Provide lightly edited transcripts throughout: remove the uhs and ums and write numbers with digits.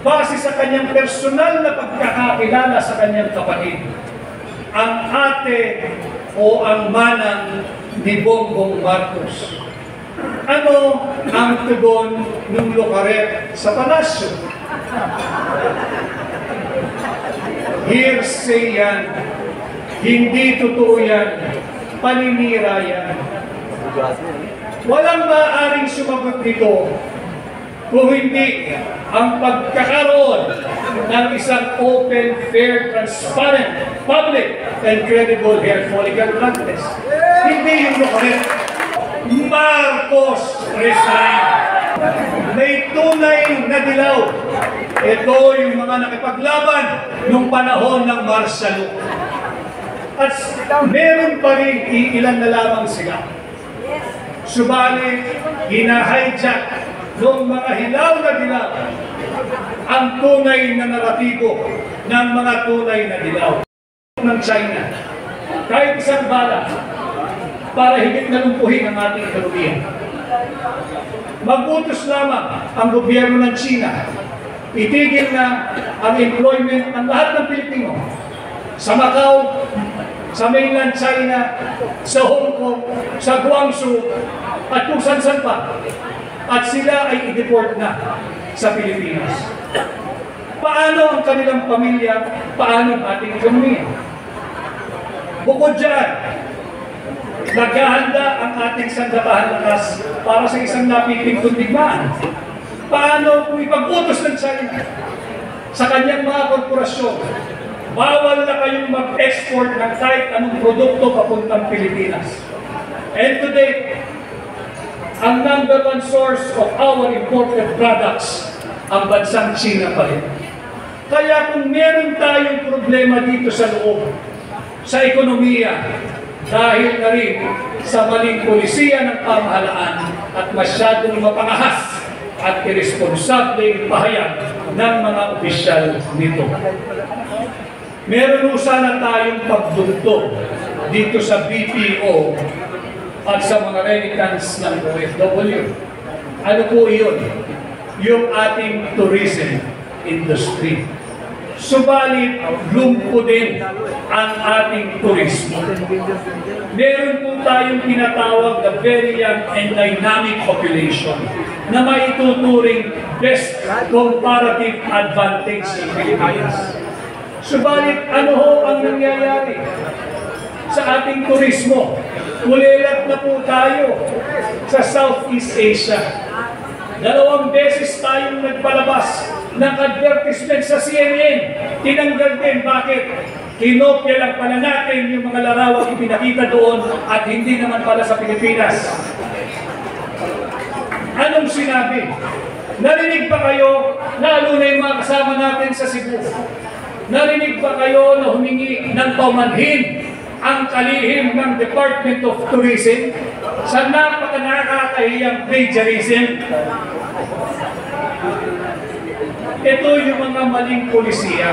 base sa kanyang personal na pagkakakilala sa kanyang kapatid, ang ate o ang manang ni Bongbong Marcos. Ano ang tugon ng Lucaret sa palasyo? Hearsay yan. Hindi totoo yan. Paninira yan. Walang maaaring sumagot nito kung hindi ang pagkakaroon ng isang open, fair, transparent, public, and credible hair follicle blood test. Hindi yung Lucaret. Marcos resign. May tunay na dilaw. Ito yung mga nakipaglaban nung panahon ng martial law. At meron pa rin ilan na lamang sila. Subalit, hina-hijack ng mga hilaw na dilaw ang tunay na naratibo ng mga tunay na dilaw ng China. Kahit isang bala para higit na lumpuhin ang ating ekonomiya. Mag-utos lamang ang gobyerno ng China. Itigil na ang employment ng lahat ng Pilipino sa Macau, sa mainland China, sa Hong Kong, sa Guangzhou, at kung saan-saan pa. At sila ay i-deport na sa Pilipinas. Paano ang kanilang pamilya? Paano ang ating ekonomiya? Bukod dyan, naghahanda ang ating sandabahan lakas para sa isang napipintong digmaan. Paano kung ipag-utos ng China sa kanyang mga korporasyon, bawal na kayong mag-export ng kahit anong produkto papuntang Pilipinas. And today, ang number one source of our imported products, ang bansang China pa rin. Kaya kung meron tayong problema dito sa loob, sa ekonomiya, dahil na rin sa maling polisiya ng pamahalaan at masyadong mapangahas at irresponsableng pahayag ng mga opisyal nito. Meron po sana tayong pagdugtog dito sa BPO at sa mga remittance ng OFW. Ano po yun? Yung ating tourism industry. Subalit, lumpo din ang ating turismo. Meron po tayong tinatawag na very young and dynamic population na maituturing best comparative advantage ng Pilipinas. Subalit, ano ho ang nangyayari sa ating turismo? Kulilat na po tayo sa Southeast Asia. 2 beses tayong nagpalabas ng advertisement sa CNN. Tinanggal din. Bakit? Kinopya lang pala natin yung mga larawang ipinakita doon at hindi naman pala sa Pilipinas. Anong sinabi? Narinig pa kayo, lalo na yung mga kasama natin sa Cebu, narinig pa kayo na humingi ng paumanhin ang kalihim ng Department of Tourism sa napaka-nakakahiyang plagiarism? Ito yung mga maling polisiya.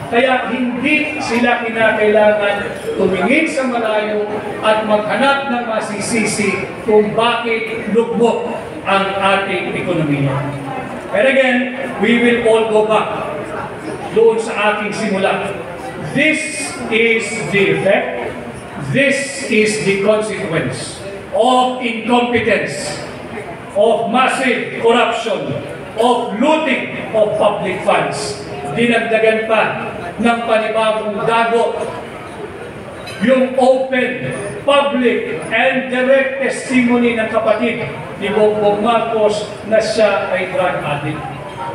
Kaya hindi sila kinakailangan tumingin sa malayo at maghanap ng masisisi kung bakit lugmok ang ating ekonomiya. But again, we will all go back doon sa ating simula. This is the effect. This is the consequence of incompetence, of massive corruption, of looting of public funds. Dinagdagan pa ng panibagong dago yung open, public, and direct testimony ng kapatid ni Bongbong Marcos na siya ay drug addict.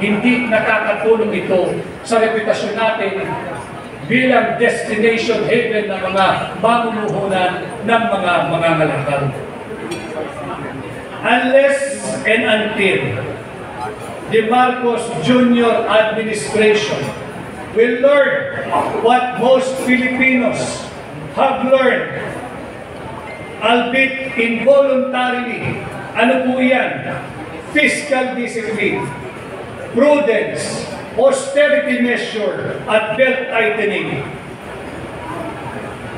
Hindi nakakatulong ito sa reputasyon natin bilang destination haven ng mga mamumuhunan ng mga mangangalakal. Unless and until the Marcos Jr. administration will learn what most Filipinos have learned, albeit involuntarily. Ano po yan? Fiscal discipline, prudence, austerity measure, at belt-tightening.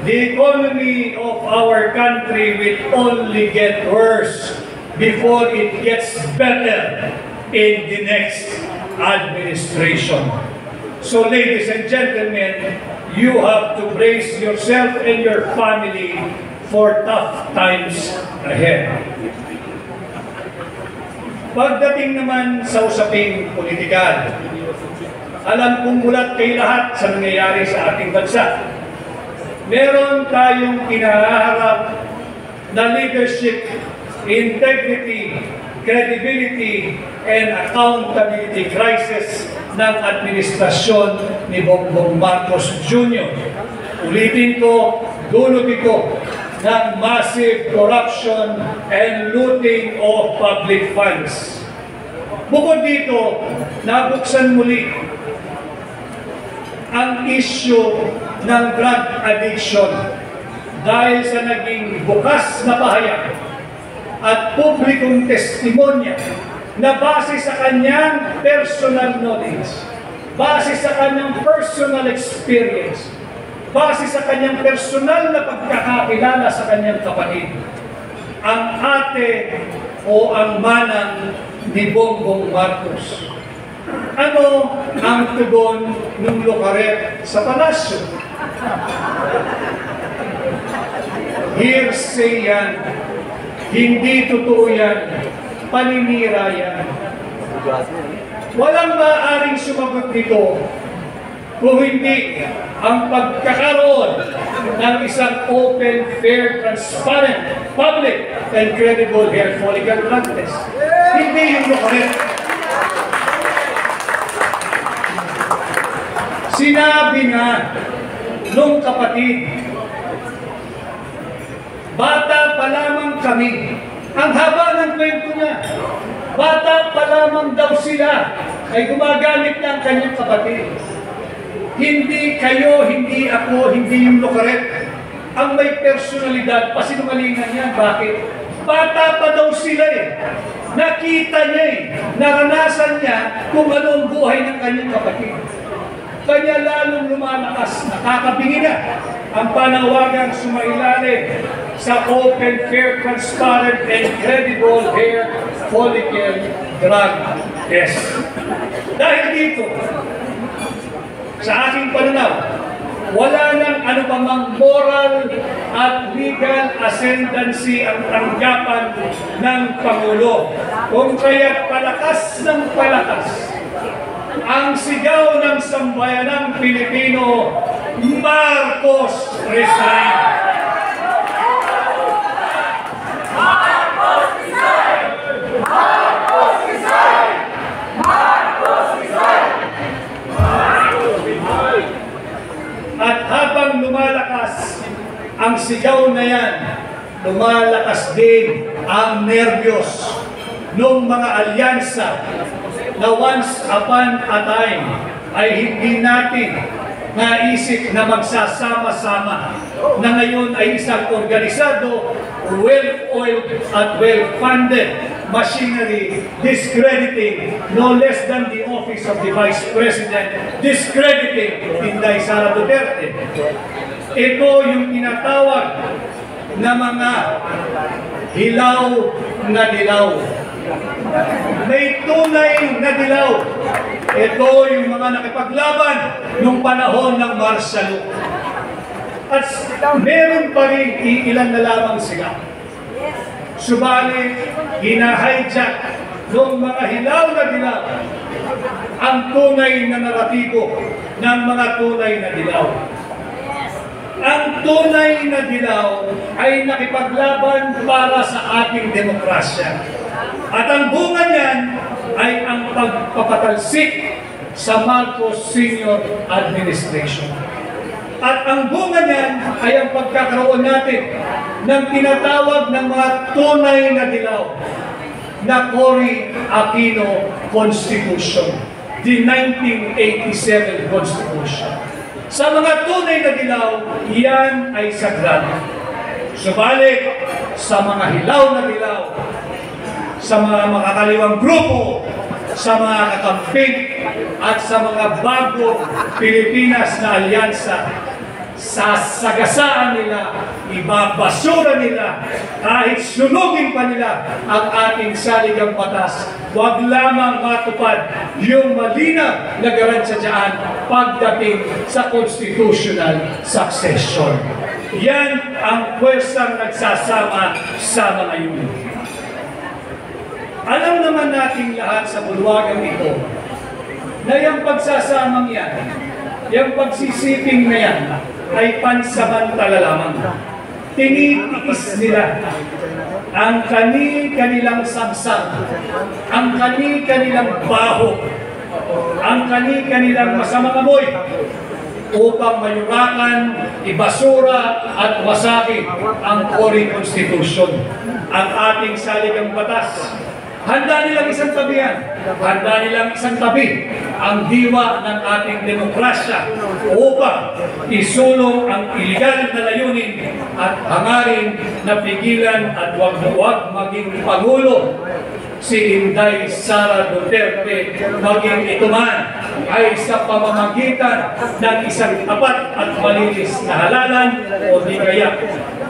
The economy of our country will only get worse before it gets better in the next administration. So ladies and gentlemen, you have to brace yourself and your family for tough times ahead. Pagdating naman sa usaping politikal, alam kong mulat kay lahat sa nangyayari sa ating bansa. Meron tayong kinaharap na leadership, integrity, credibility, and accountability crisis ng administrasyon ni Bongbong Marcos Jr. Ulitin ko, dulutin ko, ng massive corruption and looting of public funds. Bukod dito, nabuksan muli ang issue ng drug addiction dahil sa naging bukas na pahayag at publikong testimonya na base sa kanyang personal knowledge, base sa kanyang personal experience, base sa kanyang personal na pagkakakilala sa kanyang kapatid, ang ate o ang manang ni Bongbong Marcos. Ano ang tugon ng Lucaret sa palasyo? Hearsay yan. Hindi totoo yan. Paninira yan. Walang maaaring sumagot dito kung hindi ang pagkakaroon ng isang open, fair, transparent, public, and credible hair follicle blood test. Hindi yung Lucaret. Sinabi nga nung kapatid, bata pa lamang kami. Ang haba ng kwento niya. Bata pa lamang daw sila ay gumagamit ng kanyang kapatid. Hindi kayo, hindi ako, hindi yung Lucaret ang may personalidad. Pasinungalingan niya. Bakit? Bata pa daw sila eh. Nakita niya eh. Naranasan niya kung ano ang buhay ng kanyang kapatid. Kanya lalong lumalakas, nakakabingi na ang panawagang sumailalim sa open, fair, transparent, and credible hair follicle drug test. Dahil dito, sa aking pananaw, wala nang anumang moral at legal ascendancy ang tanggapan ng Pangulo. Kung kaya't palakas ng palakas ang sigaw ng sambayanang Pilipino, Marcos resign! Marcos resign! Marcos resign! Marcos resign! Marcos resign! At habang lumalakas ang sigaw na yan, lumalakas din ang nerbiyos ng mga alyansa na once upon a time ay hindi natin naisip na magsasama-sama, na ngayon ay isang organisado, well-oiled at well-funded machinery, discrediting no less than the office of the Vice President, discrediting Inday Sara Duterte. Ito yung tinatawag na mga hilaw na dilaw. May tunay na dilaw. Ito yung mga nakipaglaban nung panahon ng martial law. At meron pa rin iilan na lamang sila. Subalit, hina-hijack ng mga hilaw na dilaw ang tunay na naratibo ng mga tunay na dilaw. Ang tunay na dilaw ay nakipaglaban para sa ating demokrasya. At ang bunga niyan ay ang pagpapatalsik sa Marcos Sr. Administration. At ang bunga niyan ay ang pagkakaroon natin ng tinatawag ng mga tunay na dilaw na Cory Aquino Constitution, the 1987 Constitution. Sa mga tunay na dilaw, iyan ay sagrado. Subalit, sa mga hilaw na dilaw, sa mga makakaliwang grupo, sa mga kakamping, at sa mga bagong Pilipinas na alyansa, sasagasaan nila, ibabasura nila, kahit sunugin pa nila ang ating saligang batas. Huwag lamang matupad yung malinaw na garansya dyan pagdating sa constitutional succession. Yan ang pwersang nagsasama-sama ngayon. Alam naman nating lahat sa bulwagang ito na yung pagsasamang yan, yung pagsisiping na yan, ay pansamantala lamang. Tinitiis nila ang kanilang samsam, ang kanilang baho, ang kanilang masamang amoy upang mayurakan, ibasura at wasakin ang Cory Constitution, ang ating saligang batas. Handa nilang isang tabi yan. Handa nilang isang tabi ang diwa ng ating demokrasya upang isulong ang iligal na layunin at hangarin na pigilan at huwag maging Pangulo si Inday Sara Duterte, maging ito man ay sa pamamagitan ng isang tapat at malinis na halalan o di kaya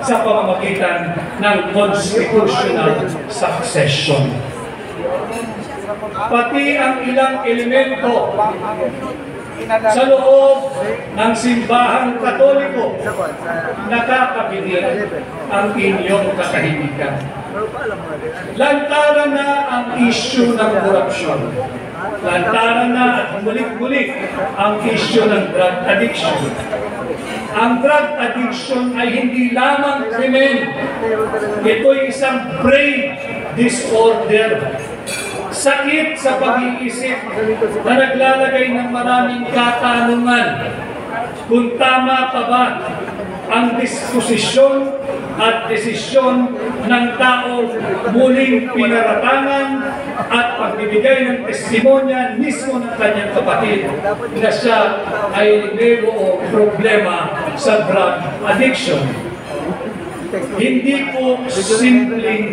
sa pamamagitan ng constitutional succession. Pati ang ilang elemento sa loob ng simbahang Katoliko nakakapilit ang inyong katahimikan. Lantaran na ang issue ng korupsyon. Lantaran na at mulit-mulit ang issue ng drug addiction. Ang drug addiction ay hindi lamang krimen. Ito'y isang brain disorder. Sakit sa pag-iisip na naglalagay ng maraming katanungan kung tama pa ba ang disposisyon at desisyon ng tao muling pinaratangan at pagbibigay ng testimonya mismo ng kanyang kapatid na siya ay may problema sa drug addiction. Hindi po simpleng